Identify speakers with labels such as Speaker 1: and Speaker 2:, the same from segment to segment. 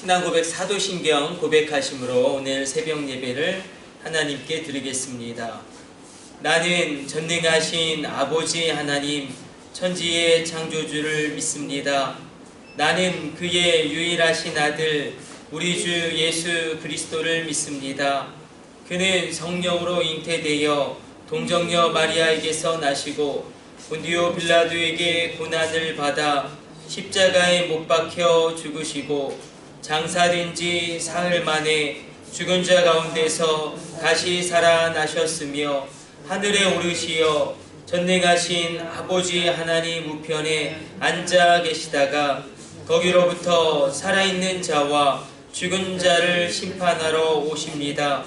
Speaker 1: 신앙 고백 사도신경 고백하심으로 오늘 새벽 예배를 하나님께 드리겠습니다. 나는 전능하신 아버지 하나님 천지의 창조주를 믿습니다. 나는 그의 유일하신 아들 우리 주 예수 그리스도를 믿습니다. 그는 성령으로 잉태되어 동정녀 마리아에게서 나시고 본디오 빌라도에게 고난을 받아 십자가에 못 박혀 죽으시고 장사된 지 사흘 만에 죽은 자 가운데서 다시 살아나셨으며 하늘에 오르시어 전능하신 아버지 하나님 우편에 앉아 계시다가 거기로부터 살아있는 자와 죽은 자를 심판하러 오십니다.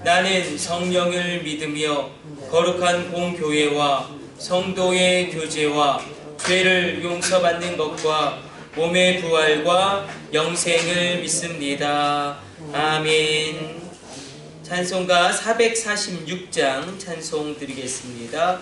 Speaker 1: 나는 성령을 믿으며 거룩한 공교회와 성도의 교제와 죄를 용서받는 것과 몸의 부활과 영생을 믿습니다. 아멘. 찬송가 446장 찬송 드리겠습니다.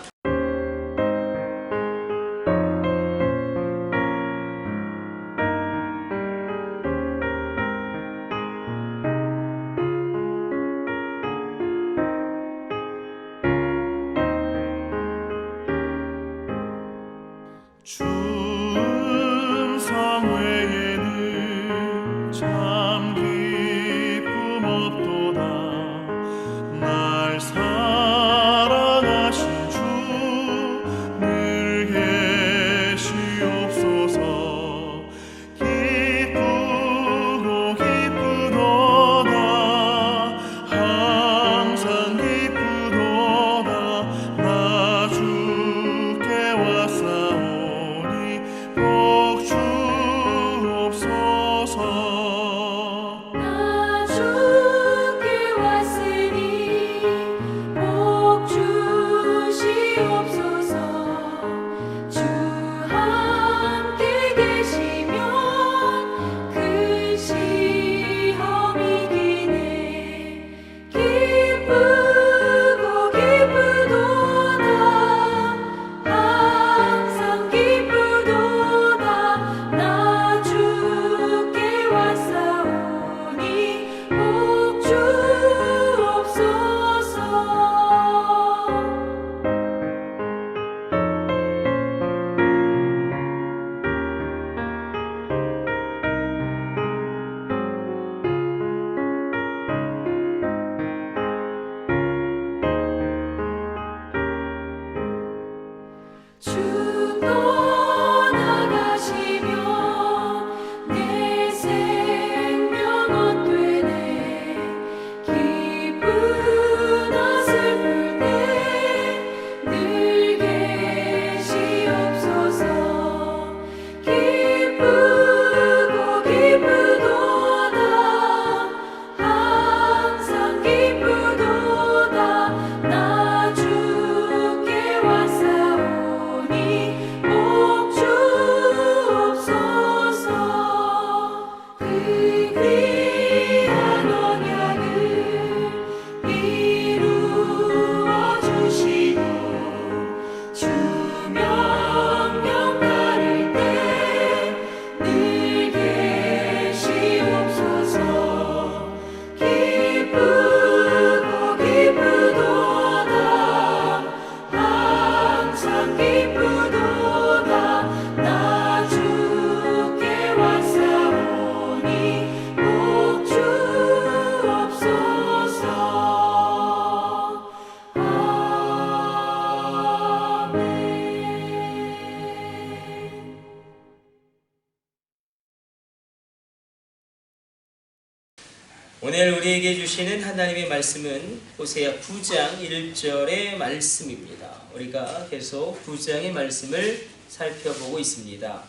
Speaker 1: 오늘 우리에게 주시는 하나님의 말씀은 호세아 9장 1절의 말씀입니다. 우리가 계속 9장의 말씀을 살펴보고 있습니다.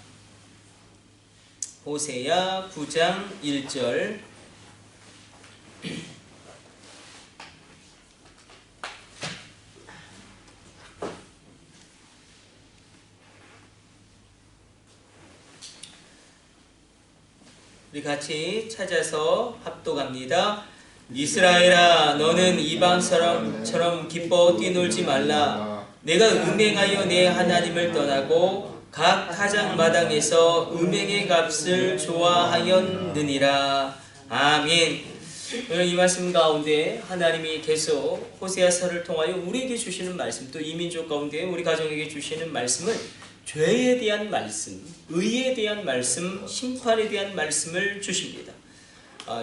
Speaker 1: 호세아 9장 1절 우리 같이 찾아서 합독합니다. 이스라엘아, 너는 이방 사람처럼 기뻐 뛰놀지 말라. 내가 음행하여 내 하나님을 떠나고 각 타작마당에서 음행의 값을 좋아하였느니라. 아멘. 오늘 이 말씀 가운데 하나님이 계속 호세아서를 통하여 우리에게 주시는 말씀, 또 이민족 가운데 우리 가정에게 주시는 말씀은 죄에 대한 말씀, 의에 대한 말씀, 심판에 대한 말씀을 주십니다.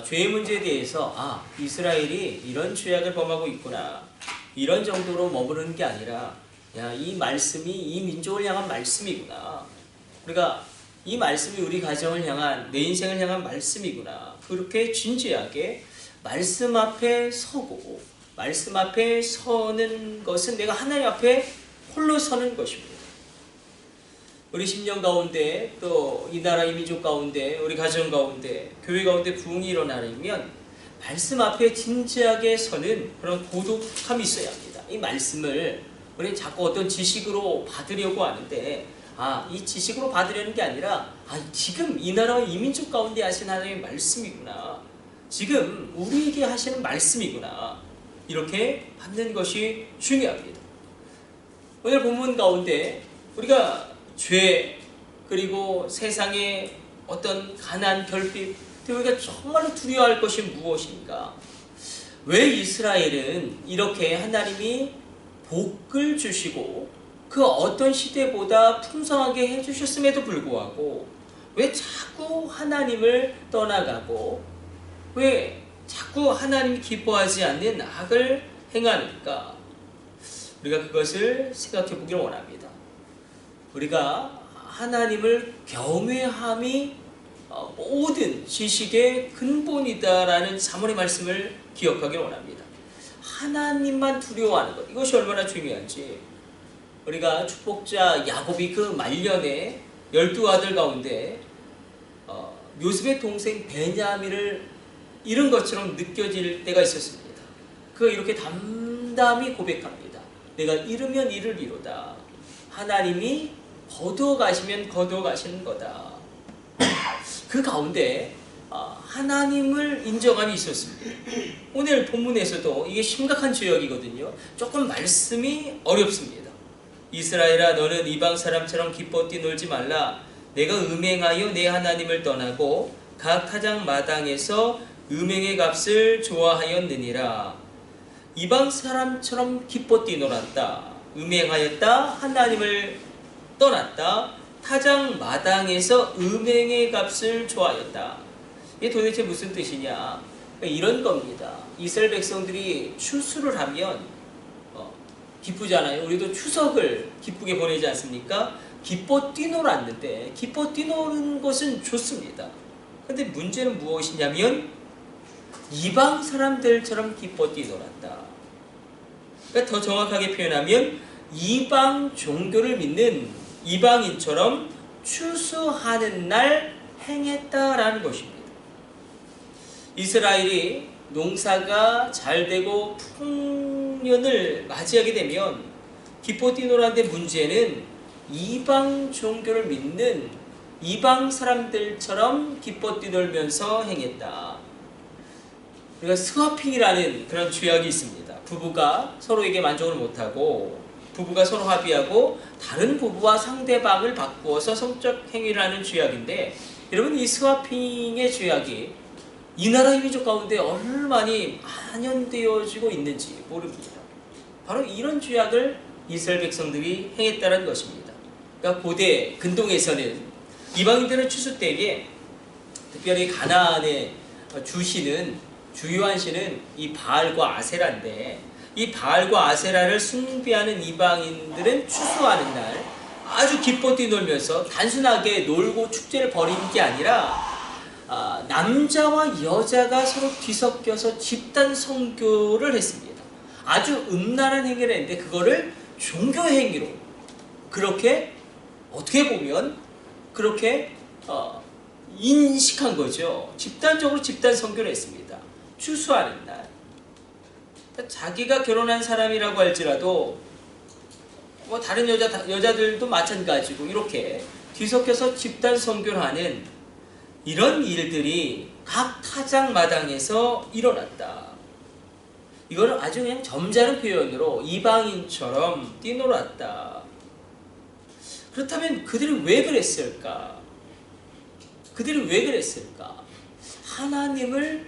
Speaker 1: 죄의 문제에 대해서 이스라엘이 이런 죄악을 범하고 있구나, 이런 정도로 머무르는 게 아니라 이 말씀이 이 민족을 향한 말씀이구나, 우리가 이 말씀이 우리 가정을 향한, 내 인생을 향한 말씀이구나, 그렇게 진지하게 말씀 앞에 서고, 말씀 앞에 서는 것은 내가 하나님 앞에 홀로 서는 것입니다. 우리 10년 가운데, 또 이 나라 이 민족 가운데, 우리 가정 가운데, 교회 가운데 부흥이 일어나려면 말씀 앞에 진지하게 서는 그런 고독함이 있어야 합니다. 이 말씀을 우리 자꾸 어떤 지식으로 받으려고 하는데, 이 지식으로 받으려는 게 아니라 지금 이 나라와 이 민족 가운데 하신 하나님의 말씀이구나, 지금 우리에게 하시는 말씀이구나, 이렇게 받는 것이 중요합니다. 오늘 본문 가운데 우리가 죄, 그리고 세상의 어떤 가난, 결핍, 우리가 정말로 두려워할 것이 무엇인가? 왜 이스라엘은 이렇게 하나님이 복을 주시고 그 어떤 시대보다 풍성하게 해주셨음에도 불구하고 왜 자꾸 하나님을 떠나가고 왜 자꾸 하나님이 기뻐하지 않는 악을 행하는가? 우리가 그것을 생각해 보기를 원합니다. 우리가 하나님을 경외함이 모든 지식의 근본이다라는 사모의 말씀을 기억하기를 원합니다. 하나님만 두려워하는 것, 이것이 얼마나 중요한지. 우리가 축복자 야곱이 그 말년에 12아들 가운데 요셉의 동생 베냐민을 잃은 것처럼 느껴질 때가 있었습니다. 그 이렇게 담담히 고백합니다. 내가 잃으면 이르리로다. 하나님이 거두어 가시면 거두어 가시는 거다. 그 가운데 하나님을 인정함이 있었습니다. 오늘 본문에서도 이게 심각한 죄악이거든요. 조금 말씀이 어렵습니다. 이스라엘아, 너는 이방 사람처럼 기뻐 뛰놀지 말라. 내가 음행하여 내 하나님을 떠나고 각 타작 마당에서 음행의 값을 좋아하였느니라. 이방 사람처럼 기뻐 뛰놀았다, 음행하였다, 하나님을 떠났다, 타작 마당에서 음행의 값을 좋아하였다. 이게 도대체 무슨 뜻이냐? 이런 겁니다. 이스라엘 백성들이 추수를 하면 기쁘잖아요. 우리도 추석을 기쁘게 보내지 않습니까? 기뻐 뛰놀았는데, 기뻐 뛰노는 것은 좋습니다. 근데 문제는 무엇이냐면 이방 사람들처럼 기뻐 뛰놀았다. 그러니까 더 정확하게 표현하면 이방 종교를 믿는 이방인처럼 추수하는 날 행했다라는 것입니다. 이스라엘이 농사가 잘 되고 풍년을 맞이하게 되면 기뻐 뛰놀았는데, 문제는 이방 종교를 믿는 이방 사람들처럼 기뻐 뛰놀면서 행했다. 우리가 스와핑이라는 그런 죄악이 있습니다. 부부가 서로에게 만족을 못하고, 부부가 서로 합의하고 다른 부부와 상대방을 바꾸어서 성적 행위를 하는 죄악인데, 여러분, 이 스와핑의 죄악이 이 나라 이 민족 가운데 얼마나 만연되어지고 있는지 모릅니다. 바로 이런 죄악을 이스라엘 백성들이 행했다는 것입니다. 그러니까 고대 근동에서는 이방인들은 추수 때에, 특별히 가나안의 주요한 신은 이 바알과 아세라인데, 이 바알과 아세라를 숭배하는 이방인들은 추수하는 날 아주 기뻐 뛰놀면서 단순하게 놀고 축제를 벌이는 게 아니라 남자와 여자가 서로 뒤섞여서 집단 선교를 했습니다. 아주 음란한 행위를 했는데 그거를 종교 행위로, 그렇게 어떻게 보면 그렇게 인식한 거죠. 집단적으로 집단 선교를 했습니다. 추수하는 날. 자기가 결혼한 사람이라고 할지라도 다른 여자들도 마찬가지고 이렇게 뒤섞여서 집단 선교를 하는 이런 일들이 각 타작 마당에서 일어났다. 이거는 아주 그냥 점잖은 표현으로 이방인처럼 뛰놀았다. 그렇다면 그들이 왜 그랬을까? 그들이 왜 그랬을까? 하나님을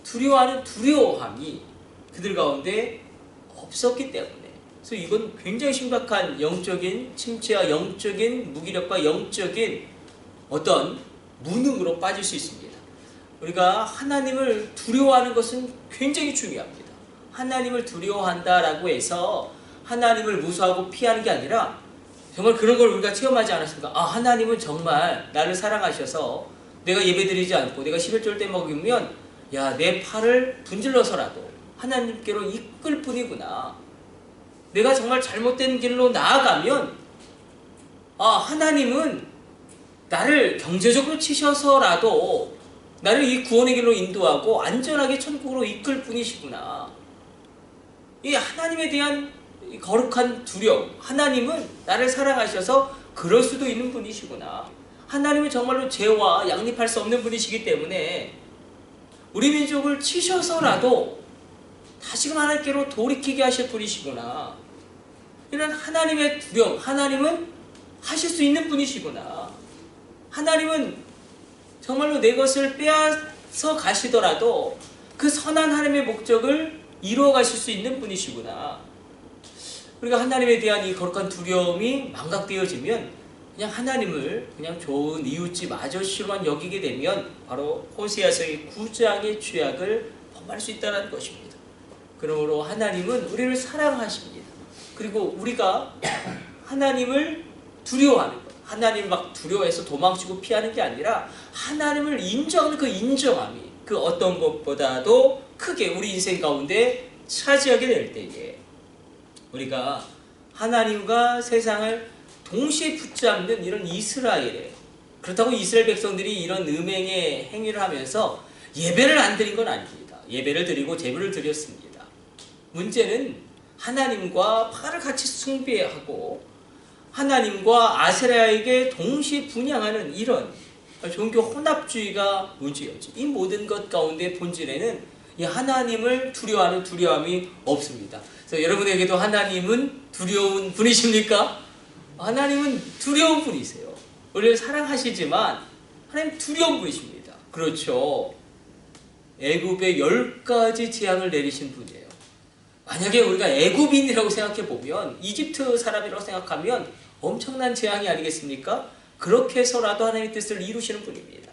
Speaker 1: 두려워하는 두려워함이 그들 가운데 없었기 때문에. 그래서 이건 굉장히 심각한 영적인 침체와 영적인 무기력과 영적인 어떤 무능으로 빠질 수 있습니다. 우리가 하나님을 두려워하는 것은 굉장히 중요합니다. 하나님을 두려워한다라고 해서 하나님을 무서워하고 피하는 게 아니라 정말 그런 걸 우리가 체험하지 않았습니까? 아, 하나님은 정말 나를 사랑하셔서 내가 예배드리지 않고 내가 11절 때 먹으면 야, 내 팔을 분질러서라도 하나님께로 이끌 뿐이구나. 내가 정말 잘못된 길로 나아가면 하나님은 나를 경제적으로 치셔서라도 나를 이 구원의 길로 인도하고 안전하게 천국으로 이끌 뿐이시구나. 이 하나님에 대한 거룩한 두려움, 하나님은 나를 사랑하셔서 그럴 수도 있는 분이시구나. 하나님은 정말로 죄와 양립할 수 없는 분이시기 때문에 우리 민족을 치셔서라도 다시금 하나님께로 돌이키게 하실 분이시구나. 이런 하나님의 두려움, 하나님은 하실 수 있는 분이시구나. 하나님은 정말로 내 것을 빼앗아 가시더라도 그 선한 하나님의 목적을 이루어 가실 수 있는 분이시구나. 우리가 하나님에 대한 이 거룩한 두려움이 망각되어지면 그냥 하나님을 그냥 좋은 이웃집 아저씨로만 여기게 되면 바로 호세아서의 9장의 죄악을 범할 수 있다는 것입니다. 그러므로 하나님은 우리를 사랑하십니다. 그리고 우리가 하나님을 두려워하는 것, 하나님을 막 두려워해서 도망치고 피하는 게 아니라 하나님을 인정하는 그 인정함이 그 어떤 것보다도 크게 우리 인생 가운데 차지하게 될 때에 우리가 하나님과 세상을 동시에 붙잡는 이런 이스라엘에, 그렇다고 이스라엘 백성들이 이런 음행의 행위를 하면서 예배를 안 드린 건 아닙니다. 예배를 드리고 제물을 드렸습니다. 문제는 하나님과 바알을 같이 숭배하고 하나님과 아세라에게 동시에 분향하는 이런 종교 혼합주의가 문제였지. 이 모든 것 가운데 본질에는 이 하나님을 두려워하는 두려움이 없습니다. 그래서 여러분에게도 하나님은 두려운 분이십니까? 하나님은 두려운 분이세요. 우리를 사랑하시지만 하나님 두려운 분이십니다. 그렇죠. 애굽에 10가지 재앙을 내리신 분이에요. 만약에 우리가 애굽인이라고 생각해 보면, 이집트 사람이라고 생각하면 엄청난 재앙이 아니겠습니까? 그렇게 해서라도 하나님의 뜻을 이루시는 분입니다.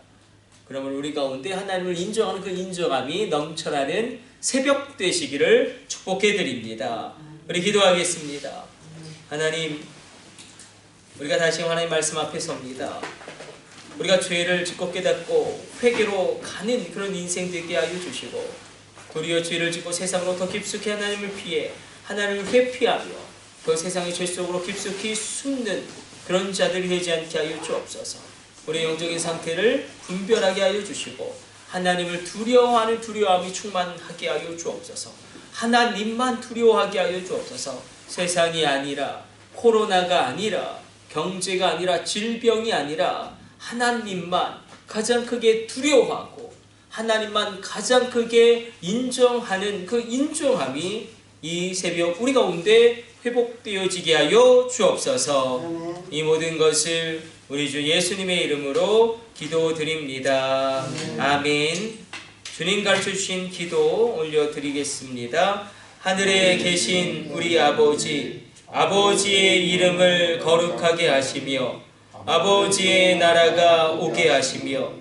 Speaker 1: 그러면 우리 가운데 하나님을 인정하는 그 인정함이 넘쳐나는 새벽 되시기를 축복해 드립니다. 우리 기도하겠습니다. 하나님, 우리가 다시 하나님 말씀 앞에 섭니다. 우리가 죄를 짓고 깨닫고 회개로 가는 그런 인생 되게 하여 주시고, 도리어 죄를 짓고 세상으로 더 깊숙이 하나님을 피해 하나님을 회피하며 그 세상의 죄 속으로 깊숙이 숨는 그런 자들이 되지 않게 하여 주옵소서. 우리의 영적인 상태를 분별하게 하여 주시고 하나님을 두려워하는 두려움이 충만하게 하여 주옵소서. 하나님만 두려워하게 하여 주옵소서. 세상이 아니라, 코로나가 아니라, 경제가 아니라, 질병이 아니라 하나님만 가장 크게 두려워하고 하나님만 가장 크게 인정하는 그 인정함이 이 새벽 우리 가운데 회복되어지게 하여 주옵소서. 이 모든 것을 우리 주 예수님의 이름으로 기도드립니다. 아멘. 주님 가르쳐주신 기도 올려드리겠습니다. 하늘에 계신 우리 아버지, 아버지의 이름을 거룩하게 하시며 아버지의 나라가 오게 하시며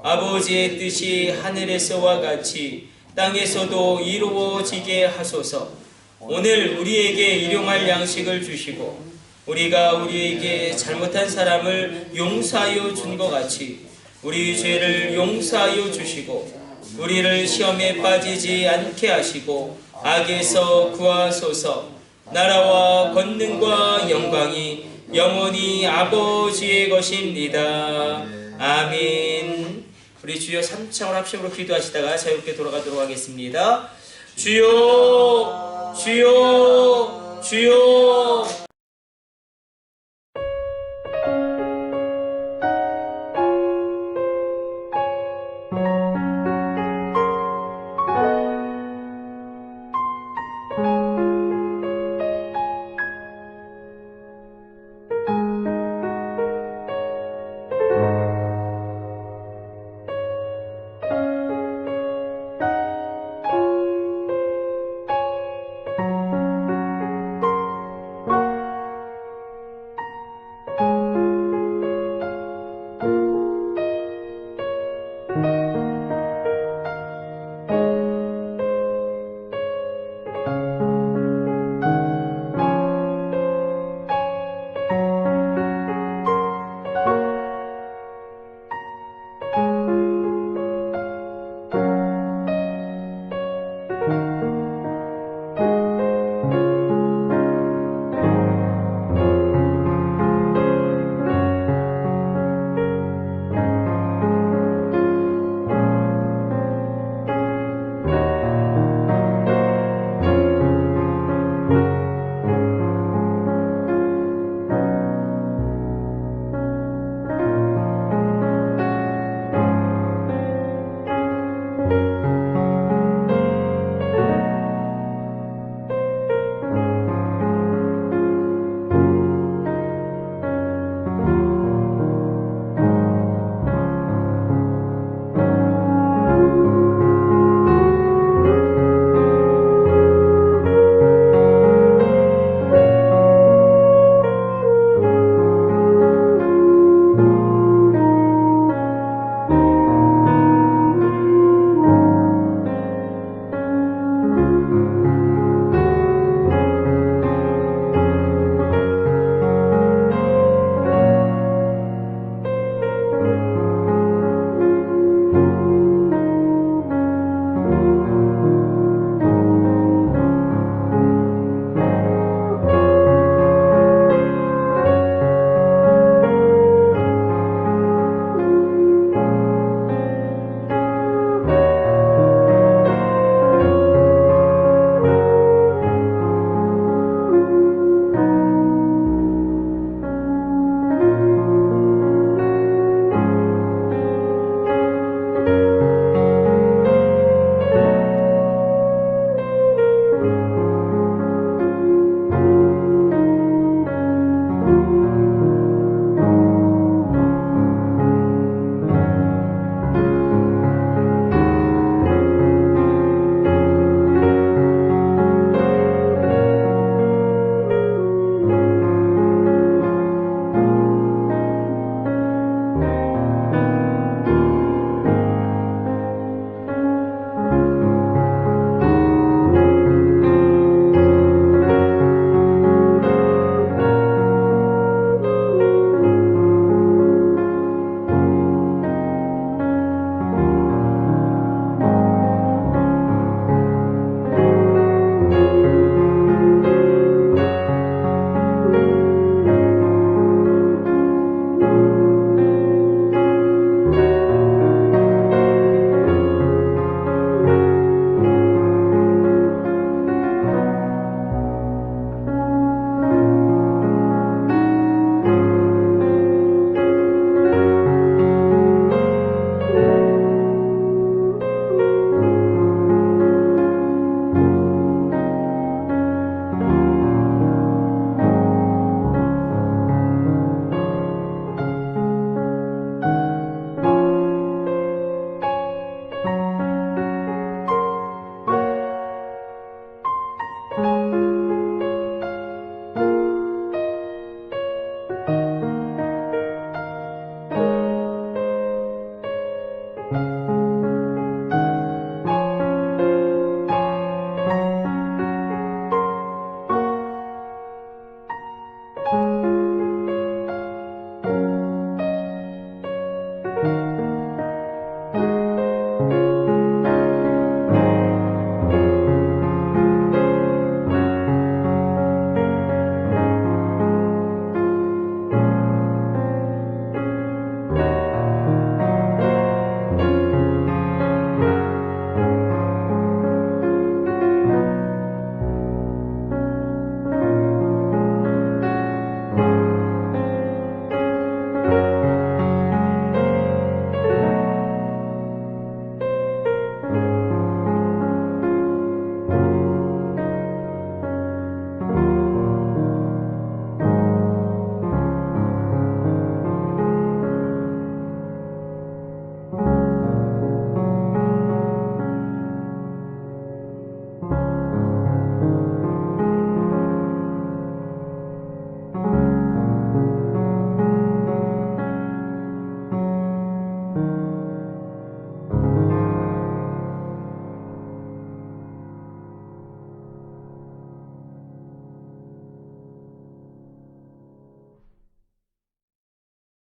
Speaker 1: 아버지의 뜻이 하늘에서와 같이 땅에서도 이루어지게 하소서. 오늘 우리에게 일용할 양식을 주시고 우리가 우리에게 잘못한 사람을 용서하여 준 것 같이 우리 죄를 용서하여 주시고 우리를 시험에 빠지지 않게 하시고 악에서 구하소서. 나라와 권능과 영광이 영원히 아버지의 것입니다. 아멘. 우리 주여 3창을 합심으로 기도하시다가 자유롭게 돌아가도록 하겠습니다. 주여, 주여, 주여.